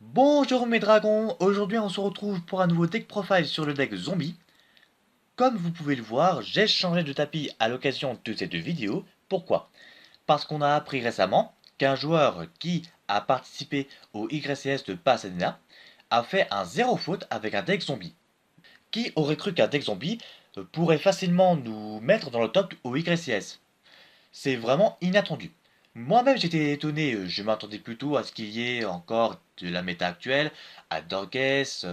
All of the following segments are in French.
Bonjour mes dragons, aujourd'hui on se retrouve pour un nouveau deck profile sur le deck zombie. Comme vous pouvez le voir, j'ai changé de tapis à l'occasion de cette vidéo. Pourquoi? Parce qu'on a appris récemment qu'un joueur qui a participé au YCS de Pasadena a fait un zéro faute avec un deck zombie. Qui aurait cru qu'un deck zombie pourrait facilement nous mettre dans le top au YCS? C'est vraiment inattendu. Moi-même j'étais étonné, je m'attendais plutôt à ce qu'il y ait encore de la méta actuelle, à Dorges,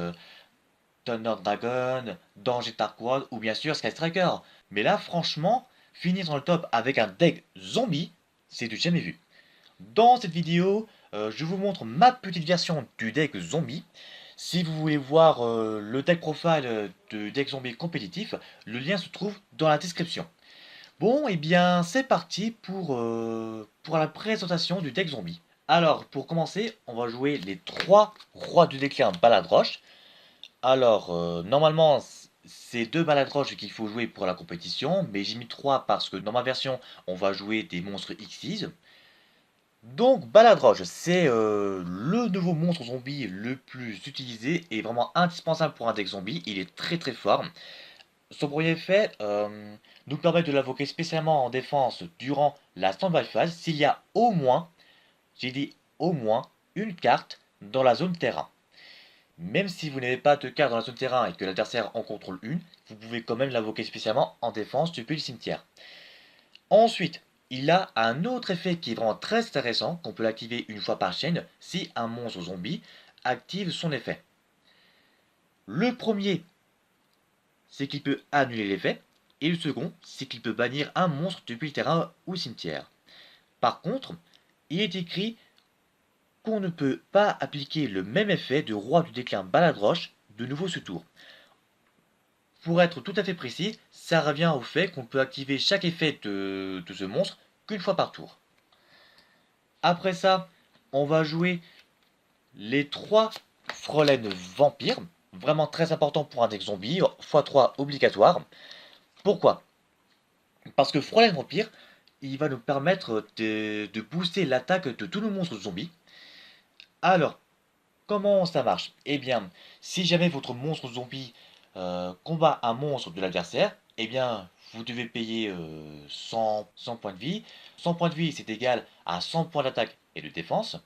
Thunder Dragon, Danger Tarkwood ou bien sûr Sky Striker. Mais là franchement, finir dans le top avec un deck zombie, c'est du jamais vu. Dans cette vidéo, je vous montre ma petite version du deck zombie. Si vous voulez voir le deck profile de deck zombie compétitif, le lien se trouve dans la description. Bon, et bien, c'est parti pour la présentation du deck zombie. Alors, pour commencer, on va jouer les 3 rois du déclin Baladroche. Alors, normalement, c'est 2 Baladroches qu'il faut jouer pour la compétition, mais j'ai mis 3 parce que dans ma version, on va jouer des monstres Xyz. Donc, Baladroche, c'est le nouveau monstre zombie le plus utilisé et vraiment indispensable pour un deck zombie. Il est très très fort. Son premier effet nous permet de l'invoquer spécialement en défense durant la standby phase s'il y a au moins, j'ai dit au moins, une carte dans la zone terrain. Même si vous n'avez pas de carte dans la zone terrain et que l'adversaire en contrôle une, vous pouvez quand même l'invoquer spécialement en défense depuis le cimetière. Ensuite, il a un autre effet qui est vraiment très intéressant, qu'on peut l'activer une fois par chaîne si un monstre zombie active son effet. Le premier, c'est qu'il peut annuler l'effet, et le second, c'est qu'il peut bannir un monstre depuis le terrain ou cimetière. Par contre, il est écrit qu'on ne peut pas appliquer le même effet de roi du déclin Baladroche de nouveau ce tour. Pour être tout à fait précis, ça revient au fait qu'on peut activer chaque effet de ce monstre qu'une fois par tour. Après ça, on va jouer les 3 Frolaine Vampires, vraiment très important pour un deck zombie, x3 obligatoire. Pourquoi? Parce que Frolaine Vampire, il va nous permettre de booster l'attaque de tous nos monstres zombies. Alors, comment ça marche? Eh bien, si jamais votre monstre zombie combat un monstre de l'adversaire, eh bien, vous devez payer 100 points de vie. 100 points de vie, c'est égal à 100 points d'attaque et de défense.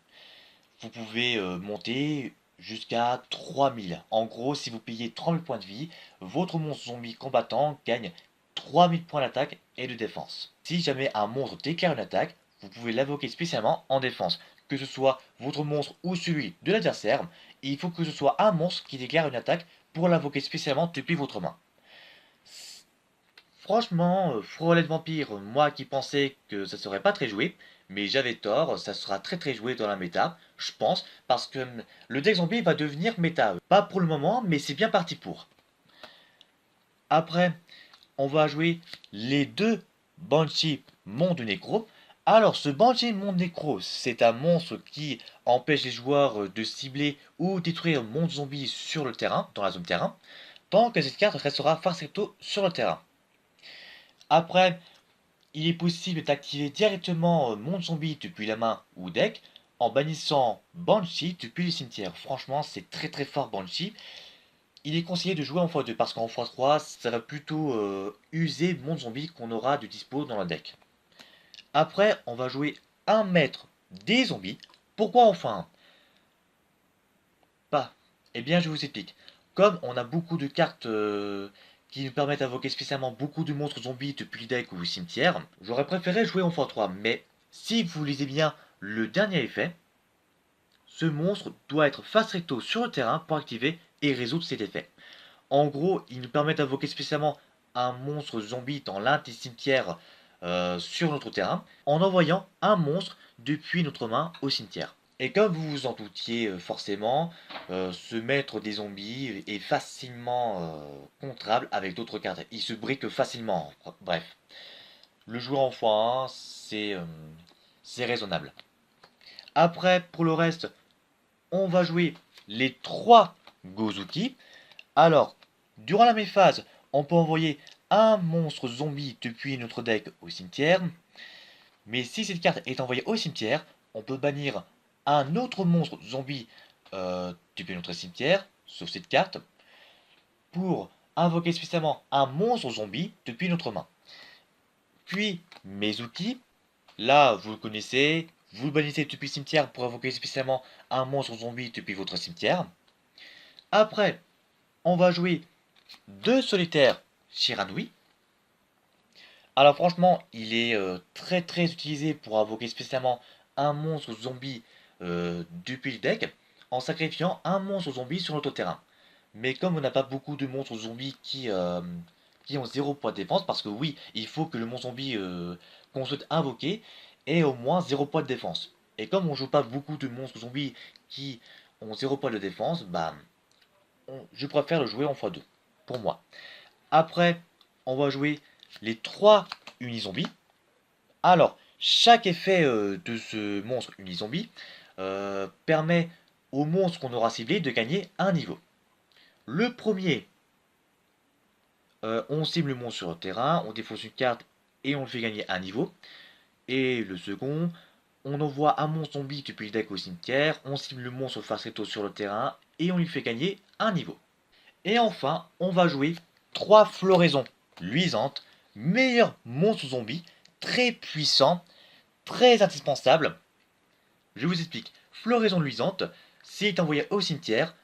Vous pouvez monter jusqu'à 3000. En gros, si vous payez 3000 points de vie, votre monstre zombie combattant gagne 3000 points d'attaque et de défense. Si jamais un monstre déclare une attaque, vous pouvez l'invoquer spécialement en défense. Que ce soit votre monstre ou celui de l'adversaire, il faut que ce soit un monstre qui déclare une attaque pour l'invoquer spécialement depuis votre main. Franchement, Frollet Vampire, moi qui pensais que ça serait pas très joué, mais j'avais tort, ça sera très très joué dans la méta, je pense, parce que le deck zombie va devenir méta. Pas pour le moment, mais c'est bien parti pour. Après, on va jouer les 2 Banshee Monde Nécro. Alors, ce Banshee Monde Nécro, c'est un monstre qui empêche les joueurs de cibler ou détruire monde zombie sur le terrain, dans la zone terrain, tant que cette carte restera farcecto sur le terrain. Après, il est possible d'activer directement Monde Zombie depuis la main ou deck en bannissant Banshee depuis le cimetière. Franchement, c'est très très fort Banshee. Il est conseillé de jouer en x2 parce qu'en x3, ça va plutôt user Monde Zombie qu'on aura de dispo dans le deck. Après, on va jouer un maître des zombies. Pourquoi enfin pas? Eh bien, je vous explique. Comme on a beaucoup de cartes qui nous permettent d'invoquer spécialement beaucoup de monstres zombies depuis le deck ou le cimetière, j'aurais préféré jouer en x3. Mais si vous lisez bien le dernier effet, ce monstre doit être face recto sur le terrain pour activer et résoudre cet effet. En gros, il nous permet d'invoquer spécialement un monstre zombie dans l'un des cimetières sur notre terrain, en envoyant un monstre depuis notre main au cimetière. Et comme vous vous en doutiez forcément, ce maître des zombies est facilement contrable avec d'autres cartes. Il se brique facilement. Bref, le jouer en x1, c'est raisonnable. Après, pour le reste, on va jouer les 3 Gozuki. Alors, durant la méphase, on peut envoyer un monstre zombie depuis notre deck au cimetière. Mais si cette carte est envoyée au cimetière, on peut bannir un autre monstre zombie depuis notre cimetière, sauf cette carte, pour invoquer spécialement un monstre zombie depuis notre main. Puis mes outils, là vous le connaissez, vous le bannissez depuis le cimetière pour invoquer spécialement un monstre zombie depuis votre cimetière. Après, on va jouer 2 solitaires Shiranui. Alors franchement, il est très utilisé pour invoquer spécialement un monstre zombie depuis le deck, en sacrifiant un monstre zombie sur notre terrain. Mais comme on n'a pas beaucoup de monstres zombies qui ont 0 point de défense, parce que oui, il faut que le monstre zombie qu'on souhaite invoquer ait au moins 0 point de défense. Et comme on joue pas beaucoup de monstres zombies qui ont 0 point de défense, bah, je préfère le jouer en x2, pour moi. Après, on va jouer les 3 unizombies. Alors, chaque effet de ce monstre unizombie permet au monstre qu'on aura ciblé de gagner un niveau. Le premier, on cible le monstre sur le terrain, on défausse une carte et on le fait gagner un niveau. Et le second, on envoie un monstre zombie depuis le deck au cimetière, on cible le monstre face recto sur le terrain et on lui fait gagner un niveau. Et enfin, on va jouer 3 floraisons luisantes, meilleur monstre zombie, très puissant, très indispensable. Je vous explique. Floraison luisante, s'il est envoyé au cimetière,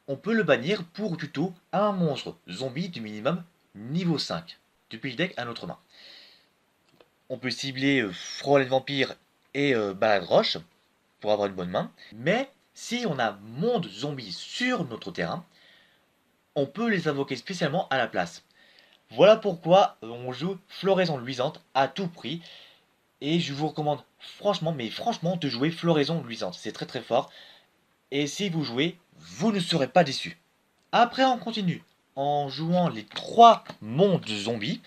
on peut le bannir pour tuto un monstre zombie du minimum niveau 5, depuis le deck à notre main. On peut cibler Frôle Vampire et Balade Roche pour avoir une bonne main, mais si on a monde zombie sur notre terrain, on peut les invoquer spécialement à la place. Voilà pourquoi on joue Floraison Luisante à tout prix, et je vous recommande franchement, mais franchement, de jouer Floraison Luisante, c'est très fort, et si vous jouez, vous ne serez pas déçus. Après, on continue en jouant les 3 mondes zombies.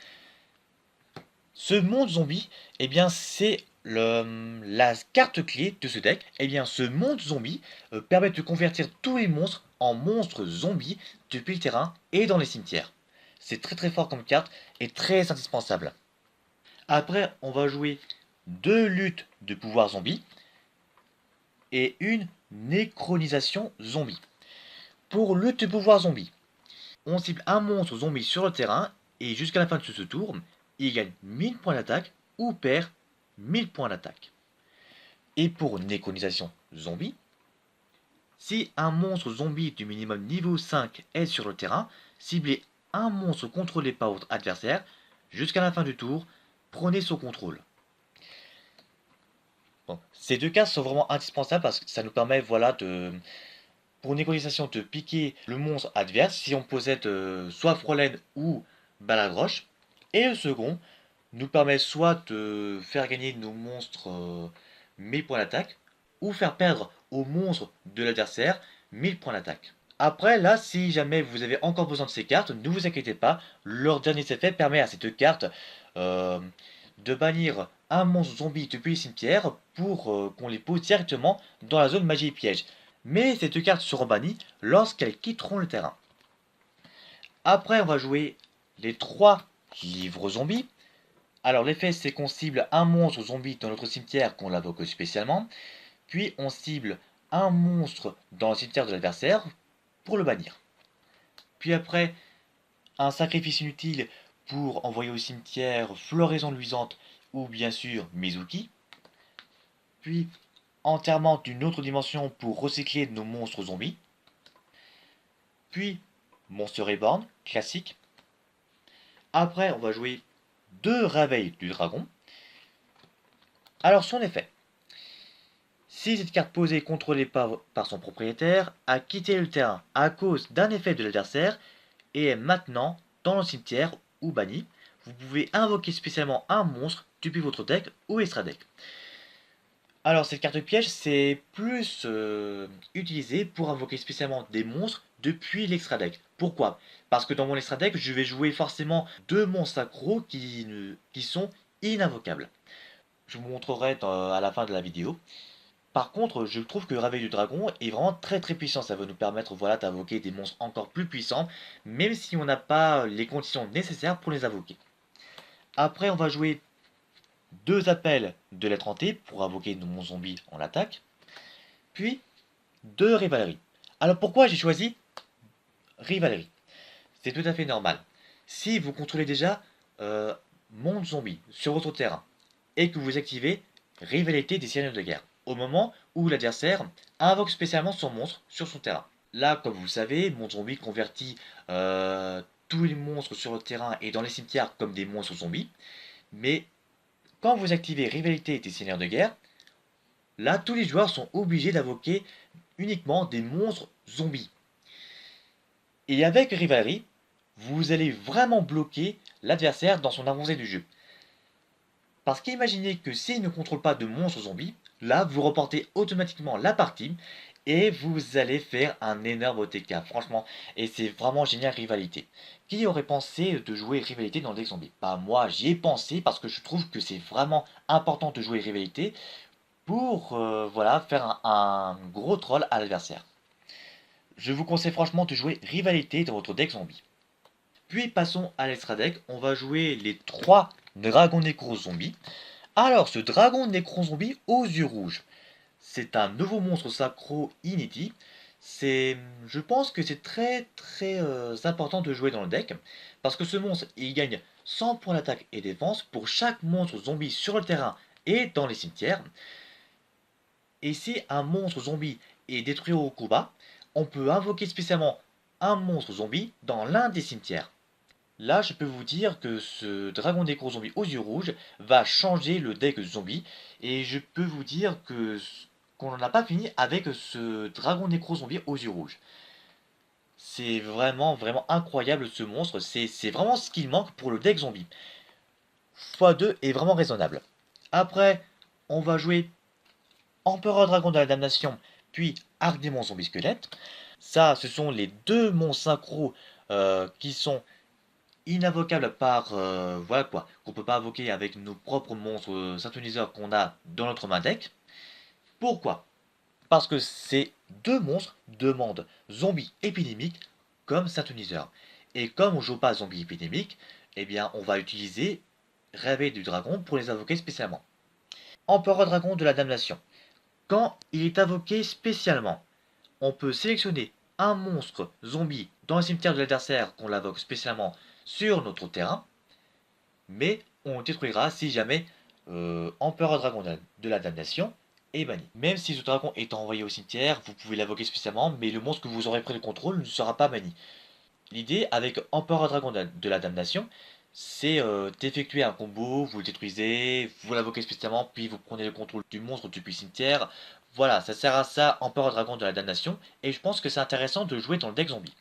Ce monde zombie, eh bien, c'est la carte clé de ce deck. Eh bien, ce monde zombie permet de convertir tous les monstres en monstres zombies depuis le terrain et dans les cimetières. C'est très fort comme carte et très indispensable. Après, on va jouer 2 luttes de pouvoir zombie et une nécronisation zombie. Pour lutte de pouvoir zombie, on cible un monstre zombie sur le terrain et jusqu'à la fin de ce tour, il gagne 1000 points d'attaque ou perd 1000 points d'attaque. Et pour nécronisation zombie, si un monstre zombie du minimum niveau 5 est sur le terrain, ciblez un monstre contrôlé par votre adversaire jusqu'à la fin du tour, prenez son contrôle. Bon, ces 2 cases sont vraiment indispensables parce que ça nous permet voilà, pour nécronisation de piquer le monstre adverse si on possède soit Frolène ou Baladroche. Et le second nous permet soit de faire gagner nos monstres 1000 points d'attaque, ou faire perdre aux monstres de l'adversaire 1000 points d'attaque. Après, là, si jamais vous avez encore besoin de ces cartes, ne vous inquiétez pas, leur dernier effet permet à ces 2 cartes de bannir un monstre zombie depuis le cimetière pour qu'on les pose directement dans la zone magie et piège. Mais ces 2 cartes seront bannies lorsqu'elles quitteront le terrain. Après, on va jouer les 3 livres zombies. Alors l'effet c'est qu'on cible un monstre zombie dans notre cimetière qu'on l'invoque spécialement, puis on cible un monstre dans le cimetière de l'adversaire pour le bannir. Puis après, un sacrifice inutile pour envoyer au cimetière Floraison Luisante ou bien sûr Mizuki. Puis enterrement d'une autre dimension pour recycler nos monstres zombies. Puis Monster Reborn, classique. Après on va jouer 2 réveils du dragon. Alors son effet. Si cette carte posée contrôlée par son propriétaire a quitté le terrain à cause d'un effet de l'adversaire et est maintenant dans le cimetière ou banni, vous pouvez invoquer spécialement un monstre depuis votre deck ou extra deck. Alors cette carte piège c'est plus utilisé pour invoquer spécialement des monstres depuis l'extra deck. Pourquoi? Parce que dans mon extra deck je vais jouer forcément 2 monstres sacros qui sont inavocables. Je vous montrerai à la fin de la vidéo. Par contre, je trouve que le Réveil du Dragon est vraiment très puissant. Ça va nous permettre voilà, d'invoquer des monstres encore plus puissants, même si on n'a pas les conditions nécessaires pour les invoquer. Après, on va jouer 2 appels de lettre hantée pour invoquer nos monstres zombies en attaque. Puis, de Rivalerie. Alors pourquoi j'ai choisi Rivalerie? C'est tout à fait normal. Si vous contrôlez déjà Monde Zombie sur votre terrain et que vous activez Rivalité des seigneurs de guerre au moment où l'adversaire invoque spécialement son monstre sur son terrain. Là, comme vous le savez, Monde Zombie convertit tous les monstres sur le terrain et dans les cimetières comme des monstres zombies. Mais quand vous activez Rivalité des seigneurs de guerre, là, tous les joueurs sont obligés d'invoquer uniquement des monstres zombies. Et avec Rivalerie, vous allez vraiment bloquer l'adversaire dans son avancée du jeu. Parce qu'imaginez que s'il ne contrôle pas de monstres zombies, là vous reportez automatiquement la partie et vous allez faire un énorme OTK, franchement. Et c'est vraiment génial Rivalité. Qui aurait pensé de jouer Rivalité dans le deck zombie? Bah moi j'y ai pensé parce que je trouve que c'est vraiment important de jouer Rivalité pour voilà, faire un gros troll à l'adversaire. Je vous conseille franchement de jouer Rivalité dans votre deck zombie. Puis passons à l'extra deck, on va jouer les 3 dragons nécro zombies. Alors ce dragon nécro zombie aux yeux rouges, c'est un nouveau monstre sacro initi. Je pense que c'est très important de jouer dans le deck, parce que ce monstre il gagne 100 points d'attaque et défense pour chaque monstre zombie sur le terrain et dans les cimetières. Et si un monstre zombie est détruit au combat, on peut invoquer spécialement un monstre zombie dans l'un des cimetières. Là, je peux vous dire que ce dragon nécro zombie aux yeux rouges va changer le deck zombie. Et je peux vous dire qu'on n'en a pas fini avec ce dragon nécro zombie aux yeux rouges. C'est vraiment incroyable ce monstre. C'est vraiment ce qu'il manque pour le deck zombie. x2 est vraiment raisonnable. Après, on va jouer Empereur Dragon de la Damnation, puis Arc Démon Zombie Squelette. Ça, ce sont les deux monstres synchro qui sont inavocable par voilà quoi, qu'on peut pas invoquer avec nos propres monstres synthoniseurs qu'on a dans notre main deck. Pourquoi? Parce que ces deux monstres demandent zombie épidémique comme synthoniseur. Et comme on joue pas zombie épidémique, eh bien on va utiliser Réveil du dragon pour les invoquer spécialement. Empereur dragon de la damnation. Quand il est invoqué spécialement, on peut sélectionner un monstre zombie dans le cimetière de l'adversaire qu'on l'invoque spécialement sur notre terrain, mais on détruira si jamais Empereur Dragon de la Damnation est banni. Même si ce dragon est envoyé au cimetière, vous pouvez l'invoquer spécialement, mais le monstre que vous aurez pris le contrôle ne sera pas banni. L'idée avec Empereur Dragon de la Damnation, c'est d'effectuer un combo, vous le détruisez, vous l'invoquez spécialement, puis vous prenez le contrôle du monstre depuis le cimetière. Voilà, ça sert à ça, Empereur Dragon de la Damnation, et je pense que c'est intéressant de jouer dans le deck zombie.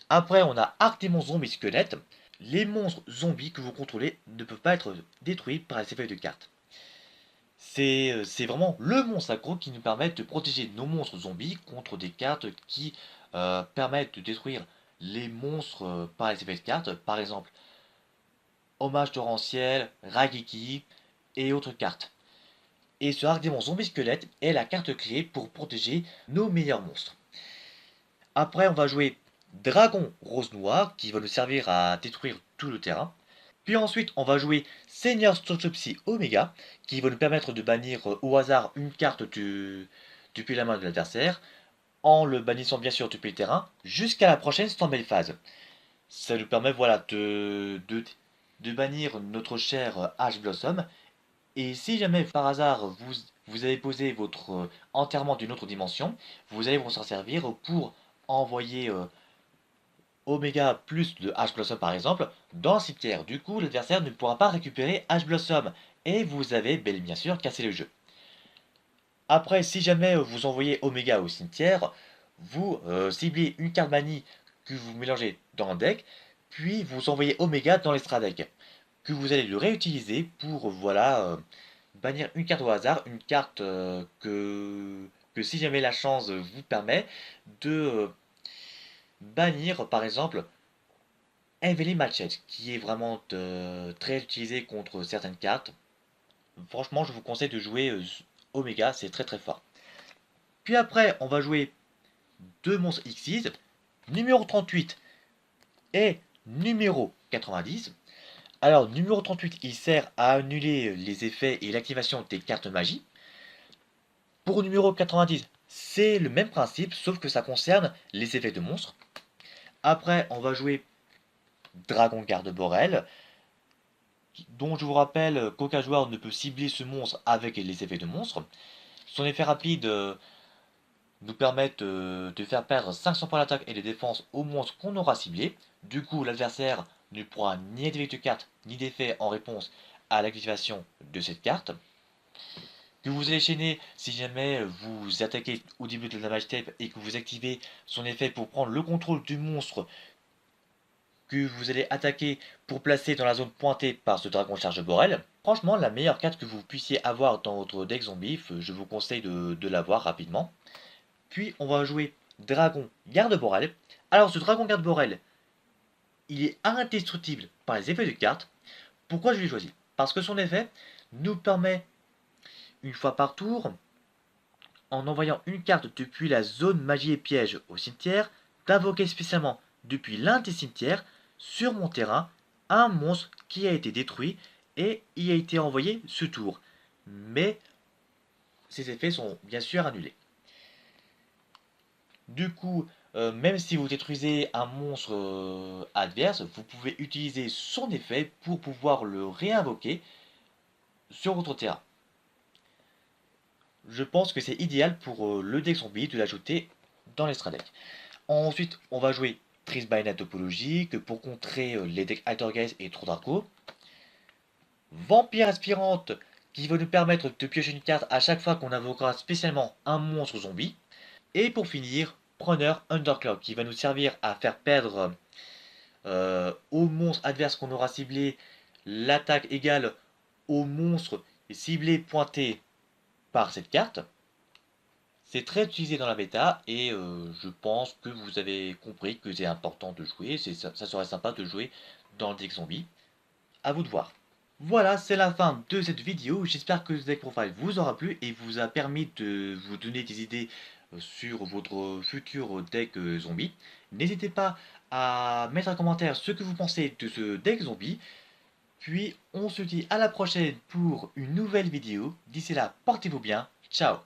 Après, on a Arc Démon Zombie Squelette. Les monstres zombies que vous contrôlez ne peuvent pas être détruits par les effets de cartes. C'est vraiment le monstre aggro qui nous permet de protéger nos monstres zombies contre des cartes qui permettent de détruire les monstres par les effets de cartes. Par exemple, Hommage torrentiel, Rageki et autres cartes. Et ce Arc Démon Zombie Squelette est la carte clé pour protéger nos meilleurs monstres. Après, on va jouer Dragon Rose-Noir, qui va nous servir à détruire tout le terrain. Puis ensuite, on va jouer Seigneur Strutopsy Omega, qui va nous permettre de bannir au hasard une carte depuis la main de l'adversaire, en le bannissant bien sûr depuis le terrain, jusqu'à la prochaine Stormveil phase. Ça nous permet voilà, de bannir notre cher Ash Blossom. Et si jamais par hasard vous avez posé votre enterrement d'une autre dimension, vous allez vous en servir pour envoyer Omega plus de H Blossom par exemple dans le cimetière. Du coup, l'adversaire ne pourra pas récupérer H Blossom et vous avez bien sûr cassé le jeu. Après, si jamais vous envoyez Omega au cimetière, vous ciblez une carte bannie que vous mélangez dans le deck, puis vous envoyez Omega dans l'extra deck, que vous allez le réutiliser pour voilà bannir une carte au hasard, une carte que si jamais la chance vous permet de bannir par exemple Evelyn Machette, qui est vraiment très utilisé contre certaines cartes. Franchement, je vous conseille de jouer Omega, c'est très fort. Puis après, on va jouer deux monstres Xyz, numéro 38 et numéro 90. Alors, numéro 38, il sert à annuler les effets et l'activation des cartes magie. Pour numéro 90, C'est le même principe, sauf que ça concerne les effets de monstres. Après, on va jouer Dragon Garde-Borel, dont je vous rappelle qu'aucun joueur ne peut cibler ce monstre avec les effets de monstre. Son effet rapide nous permet de faire perdre 500 points d'attaque et de défense au monstre qu'on aura ciblé. Du coup, l'adversaire ne pourra ni activer de carte ni d'effet en réponse à l'activation de cette carte. Que vous allez chaîner si jamais vous attaquez au début de la damage tape et que vous activez son effet pour prendre le contrôle du monstre que vous allez attaquer pour placer dans la zone pointée par ce dragon charge Borel. Franchement, la meilleure carte que vous puissiez avoir dans votre deck zombie, je vous conseille de l'avoir rapidement. Puis on va jouer Dragon Garde Borel. Alors ce Dragon Garde Borel, il est indestructible par les effets de carte. Pourquoi je l'ai choisi? Parce que son effet nous permet, une fois par tour, en envoyant une carte depuis la zone magie et piège au cimetière, d'invoquer spécialement depuis l'un des cimetières sur mon terrain un monstre qui a été détruit et y a été envoyé ce tour. Mais ces effets sont bien sûr annulés. Du coup, même si vous détruisez un monstre adverse, vous pouvez utiliser son effet pour pouvoir le réinvoquer sur votre terrain. Je pense que c'est idéal pour le deck zombie de l'ajouter dans l'extra deck. Ensuite, on va jouer Triss by Night topologique pour contrer les decks Altergeist et Trodarko. Vampire aspirante qui va nous permettre de piocher une carte à chaque fois qu'on invoquera spécialement un monstre zombie. Et pour finir, Preneur Underclock qui va nous servir à faire perdre au monstre adverse qu'on aura ciblé l'attaque égale au monstre ciblé pointé par cette carte. C'est très utilisé dans la bêta et je pense que vous avez compris que c'est important de jouer, ça serait sympa de jouer dans le deck zombie. À vous de voir. Voilà, c'est la fin de cette vidéo. J'espère que ce deck profile vous aura plu et vous a permis de vous donner des idées sur votre futur deck zombie. N'hésitez pas à mettre un commentaire ce que vous pensez de ce deck zombie. Puis on se dit à la prochaine pour une nouvelle vidéo. D'ici là, portez-vous bien. Ciao.